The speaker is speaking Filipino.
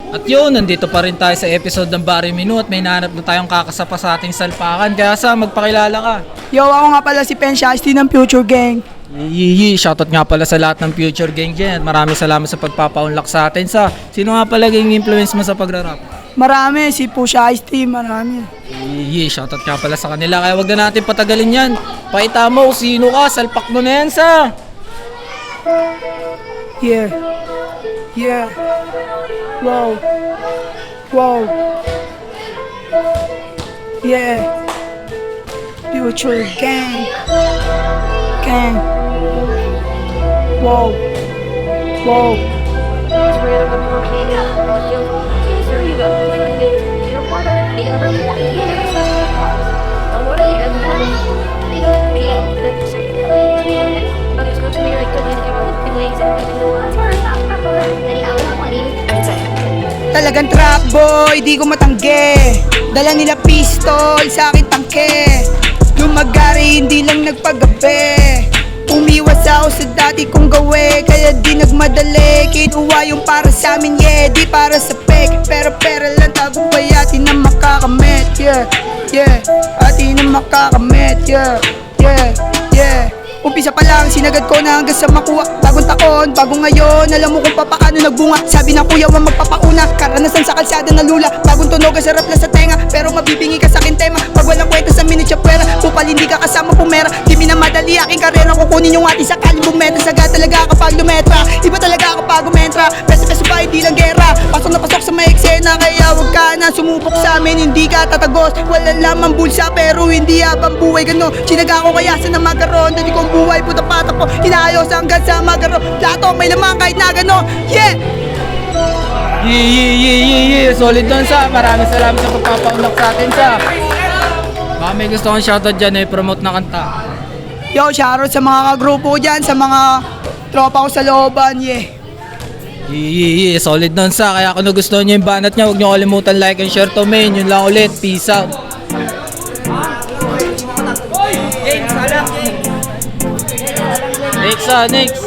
At yun, nandito pa rin tayo sa episode ng Barry Minu at may nahanap na tayong kakasapa sa ating salpakan. Kaya sa magpakilala ka. Yo, ako nga pala si Pen Shiesty ng Future Gang. Shoutout nga pala sa lahat ng Future Gang dyan. Maraming salamat sa pagpapaunlak sa atin. Sino nga pala yung influence mo sa pagrarap? Marami, si Pu Shiesty, marami. Shoutout nga pala sa kanila. Kaya wag na natin patagalin yan. Pakita mo kung sino ka, salpak mo na yan sa... Yeah. Yeah. Wow. Wow. Yeah. Future Gang. Gang. Wow. Wow. Talagang trap boy, di ko matanggi. Dala nila pistol, sa akin tangke. Lumagari, hindi lang nagpagabi. Umiwas ako sa dati kong gawe, kaya di nagmadali. Kinuha yung para sa amin, yeah, di para sa fake. Pero pera lang tagumpay, atin na makakamit, yeah, yeah. Atin na makakamit, yeah, yeah, yeah. Umpisa pa lang, sinagad ko na hanggang sa makuha. Bagong taon, bagong ngayon, alam mo kung papaano nagbunga. Sabi ng kuya, wang magpapauna, karanasan sa kalsada na lula. Bagong tunog, ang sarap lang sa tenga, pero mabibingi ka sa akin tema. Pag walang kwenta sa minute pwera, kupal hindi ka kasama pumera. Di minamadali aking karera, kukunin yung ating sakaling bumenta. Saga talaga kapag lumetra, iba talaga kapag umentra. Peso-peso pa, hindi lang gera, pasok na pasok sa may eksena. Kaya wag ka na sumubok sa amin, hindi ka tatagos. Wala lamang bulsa, pero hindi habang buhay gano. Sinaga ko kaya sa namagaron, dali kong buhay, puta patak po, inaayos hanggang sa magaro. Lato may lamang kahit na gano, yeah! Solid doon sa. Maraming salamat sa pagpapaunlak sa atin sa. Baka may gusto kong shoutout dyan promote na kanta. Yo, shoutout sa mga kagrupo dyan, sa mga tropa ko sa looban, yeah. Solid doon sa. Kaya kung nagustuhan nyo yung banat nyo, huwag nyo kalimutan like and share to main. Yun lang ulit. Peace out. Next.